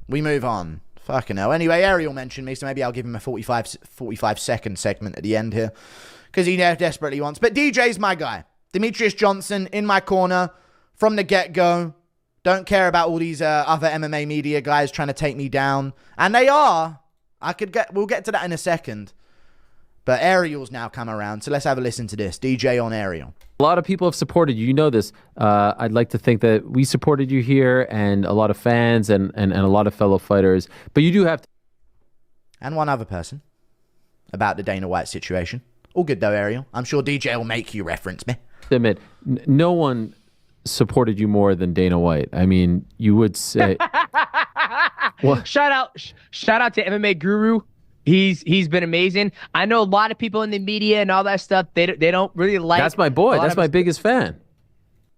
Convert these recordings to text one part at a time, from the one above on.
We move on. Fucking hell. Anyway, Ariel mentioned me, so maybe I'll give him a 45-second segment at the end here. Because he desperately wants. But DJ's my guy. Demetrius Johnson in my corner from the get-go. Don't care about all these other MMA media guys trying to take me down. And they are. We'll get to that in a second. But Ariel's now come around, so let's have a listen to this. DJ on Ariel. A lot of people have supported you. You know this. I'd like to think that we supported you here, and a lot of fans and a lot of fellow fighters. But you do have to... And one other person about the Dana White situation. All good though, Ariel. I'm sure DJ will make you reference me. Admit, no one supported you more than Dana White. I mean, you would say... Well, shout out to MMA Guru. He's been amazing. I know a lot of people in the media and all that stuff. They don't really like. That's my boy. That's my biggest fan.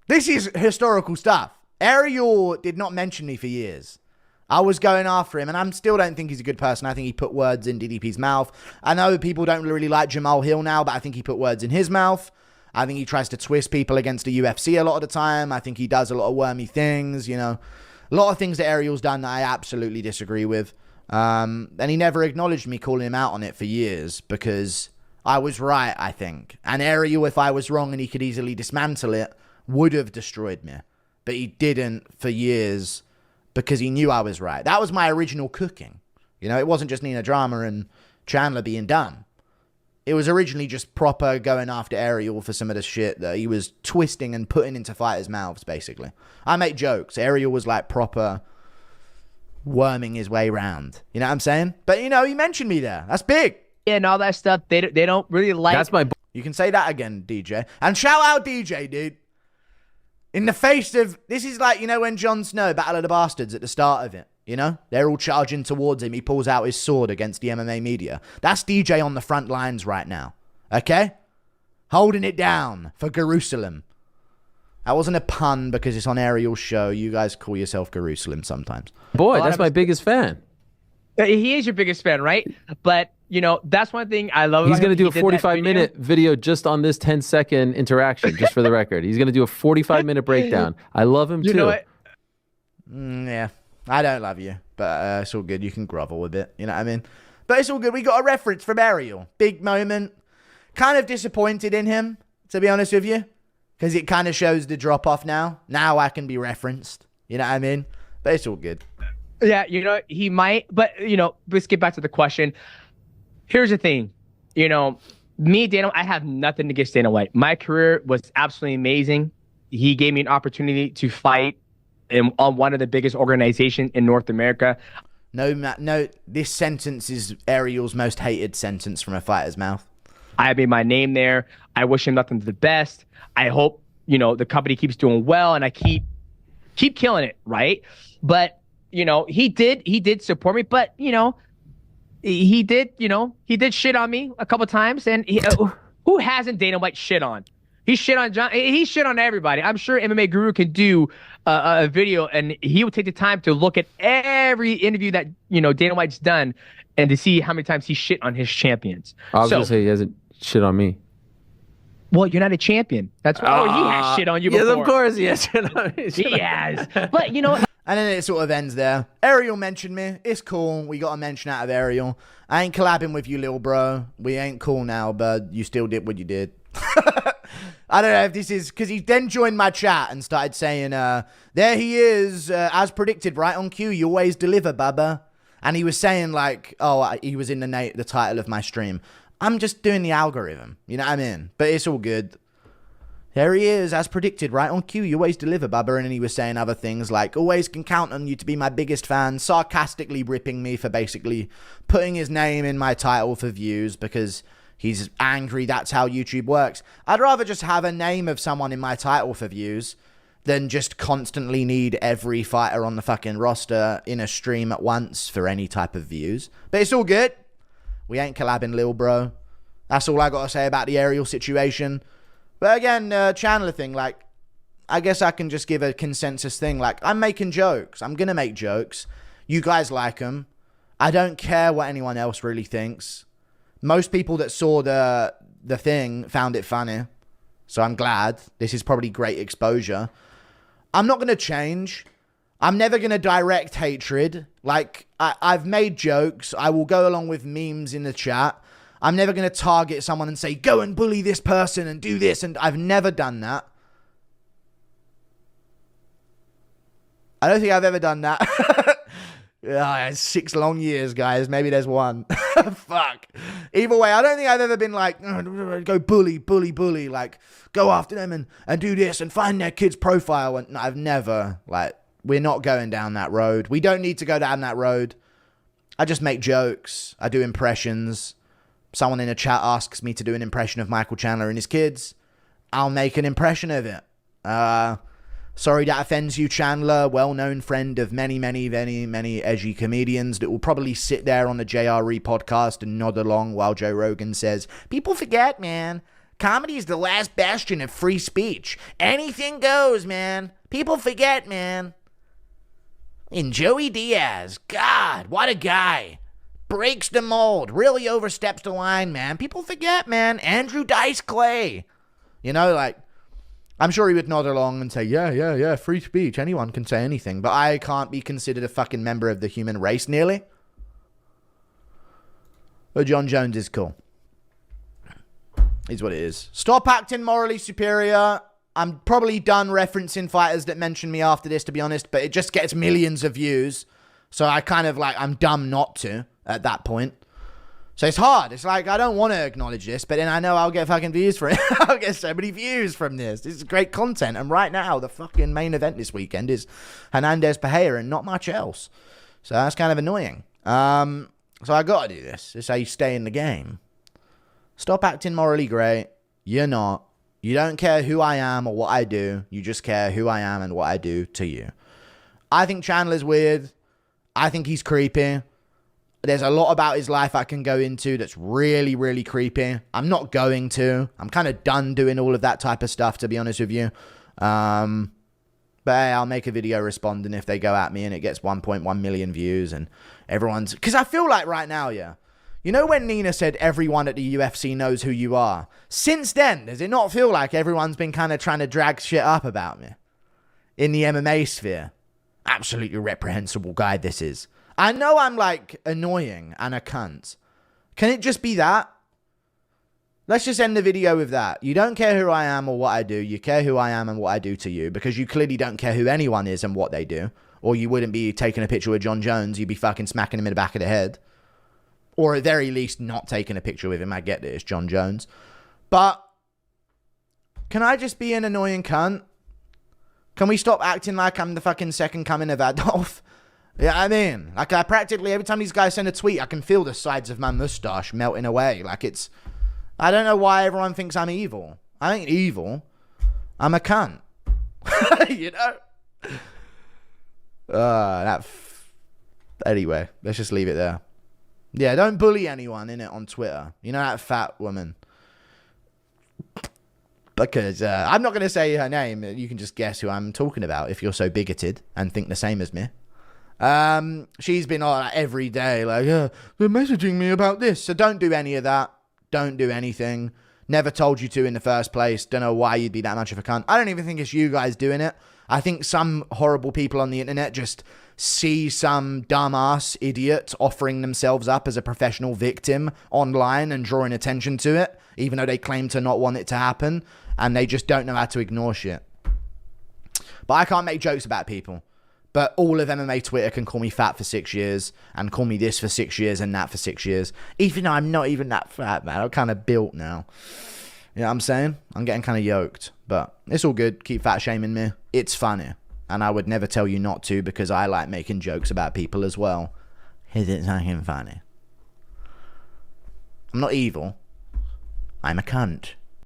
This is historical stuff. Ariel did not mention me for years. I was going after him, and I still don't think he's a good person. I think he put words in DDP's mouth. I know people don't really like Jamal Hill now, but I think he put words in his mouth. I think he tries to twist people against the UFC a lot of the time. I think he does a lot of wormy things, you know. A lot of things that Ariel's done that I absolutely disagree with. And he never acknowledged me calling him out on it for years because I was right, I think. And Ariel, if I was wrong and he could easily dismantle it, would have destroyed me. But he didn't for years because he knew I was right. That was my original cooking. You know, it wasn't just Nina Drama and Chandler being dumb. It was originally just proper going after Ariel for some of the shit that he was twisting and putting into fighters' mouths, basically. I make jokes. Ariel was like proper... worming his way round. You know what I'm saying? But, you know, he mentioned me there. That's big. Yeah, and all that stuff. They don't really like. That's my... You can say that again, DJ. And shout out DJ, dude. In the face of... This is like, you know, when Jon Snow, Battle of the Bastards, at the start of it. You know? They're all charging towards him. He pulls out his sword against the MMA media. That's DJ on the front lines right now. Okay? Holding it down for Jerusalem. That wasn't a pun because it's on Ariel's show. You guys call yourself Jerusalem sometimes. Boy, that's my biggest fan. He is your biggest fan, right? But, you know, that's one thing I love. He's going to do a 45-minute video just on this 10-second interaction, just for the record. He's going to do a 45-minute breakdown. I love him, too. You know what? Yeah, I don't love you, but it's all good. You can grovel a bit, you know what I mean? But it's all good. We got a reference from Ariel. Big moment. Kind of disappointed in him, to be honest with you. Because it kind of shows the drop-off now. Now I can be referenced. You know what I mean? But it's all good. Yeah, you know, he might. But, you know, let's get back to the question. Here's the thing. You know, me, Dana, I have nothing against Dana White. My career was absolutely amazing. He gave me an opportunity to fight on one of the biggest organizations in North America. No, this sentence is Ariel's most hated sentence from a fighter's mouth. I made my name there. I wish him nothing but the best. I hope, you know, the company keeps doing well and I keep killing it, right? But, you know, he did support me, but, you know, he did shit on me a couple times. And who hasn't Dana White shit on? He shit on John. He shit on everybody. I'm sure MMA Guru can do a video and he would take the time to look at every interview that, you know, Dana White's done and to see how many times he shit on his champions. I was going to say he hasn't shit on me. Well, you're not a champion. That's why he has shit on you before. Yes, of course he has shit on me. He has. But, you know... And then it sort of ends there. Ariel mentioned me. It's cool. We got a mention out of Ariel. I ain't collabing with you, little bro. We ain't cool now, but you still did what you did. I don't know if this is... Because he then joined my chat and started saying, there he is, as predicted, right on cue. You always deliver, Bubba. And he was saying, like, oh, he was in the title of my stream. I'm just doing the algorithm. You know what I mean? But it's all good. There he is, as predicted, right on cue. You always deliver, Bubba. And then he was saying other things like, always can count on you to be my biggest fan. Sarcastically ripping me for basically putting his name in my title for views because he's angry. That's how YouTube works. I'd rather just have a name of someone in my title for views than just constantly need every fighter on the fucking roster in a stream at once for any type of views. But it's all good. We ain't collabing, lil bro. That's all I got to say about the Ariel situation. But again, Chandler thing, like, I guess I can just give a consensus thing. Like, I'm making jokes. I'm going to make jokes. You guys like them. I don't care what anyone else really thinks. Most people that saw the thing found it funny. So I'm glad. This is probably great exposure. I'm not going to change. I'm never going to direct hatred. Like, I've made jokes. I will go along with memes in the chat. I'm never going to target someone and say, go and bully this person and do this. And I've never done that. I don't think I've ever done that. 6 long years, guys. Maybe there's one. Fuck. Either way, I don't think I've ever been like, oh, go bully. Like, go after them and do this and find their kid's profile. And I've never, like, we're not going down that road. We don't need to go down that road. I just make jokes. I do impressions. Someone in a chat asks me to do an impression of Michael Chandler and his kids. I'll make an impression of it. Sorry that offends you, Chandler. Well-known friend of many edgy comedians that will probably sit there on the JRE podcast and nod along while Joe Rogan says, people forget, man. Comedy is the last bastion of free speech. Anything goes, man. People forget, man. And Joey Diaz, God, what a guy. Breaks the mold. Really oversteps the line, man. People forget, man. Andrew Dice Clay. You know, like, I'm sure he would nod along and say, yeah, free speech. Anyone can say anything. But I can't be considered a fucking member of the human race, nearly. But John Jones is cool. Is what it is. Stop acting morally superior. I'm probably done referencing fighters that mention me after this, to be honest. But it just gets millions of views. So I kind of like, I'm dumb not to at that point. So it's hard. It's like, I don't want to acknowledge this, but then I know I'll get fucking views for it. I'll get so many views from this. This is great content. And right now, the fucking main event this weekend is Hernandez Pereira and not much else. So that's kind of annoying. So I got to do this. This is how you stay in the game. Stop acting morally great. You're not. You don't care who I am or what I do. You just care who I am and what I do to you. I think Chandler's weird. I think he's creepy. There's a lot about his life I can go into that's really creepy. I'm not going to. I'm kind of done doing all of that type of stuff, to be honest with you. But hey, I'll make a video responding if they go at me and it gets 1.1 million views and everyone's... Because I feel like right now, yeah. You know when Nina said everyone at the UFC knows who you are? Since then, does it not feel like everyone's been kind of trying to drag shit up about me? In the MMA sphere. Absolutely reprehensible guy this is. I know I'm like annoying and a cunt. Can it just be that? Let's just end the video with that. You don't care who I am or what I do. You care who I am and what I do to you because you clearly don't care who anyone is and what they do. Or you wouldn't be taking a picture with John Jones. You'd be fucking smacking him in the back of the head. Or at very least not taking a picture with him. I get this, John Jones. But can I just be an annoying cunt? Can we stop acting like I'm the fucking second coming of Adolf? Yeah, I mean, like I practically, every time these guys send a tweet, I can feel the sides of my mustache melting away. Like it's, I don't know why everyone thinks I'm evil. I ain't evil. I'm a cunt. You know? Anyway, let's just leave it there. Yeah, don't bully anyone, innit, on Twitter. You know that fat woman. Because I'm not going to say her name. You can just guess who I'm talking about if you're so bigoted and think the same as me. She's been on like, every day like, they're messaging me about this. So don't do any of that. Don't do anything. Never told you to in the first place. Don't know why you'd be that much of a cunt. I don't even think it's you guys doing it. I think some horrible people on the internet just see some dumbass idiot offering themselves up as a professional victim online and drawing attention to it, even though they claim to not want it to happen, and they just don't know how to ignore shit. But I can't make jokes about people. But all of MMA Twitter can call me fat for 6 years and call me this for 6 years and that for 6 years. Even though I'm not even that fat, man. I'm kind of built now. You know what I'm saying? I'm getting kind of yoked. But it's all good. Keep fat shaming me. It's funny. And I would never tell you not to because I like making jokes about people as well. Because it's fucking funny. I'm not evil. I'm a cunt.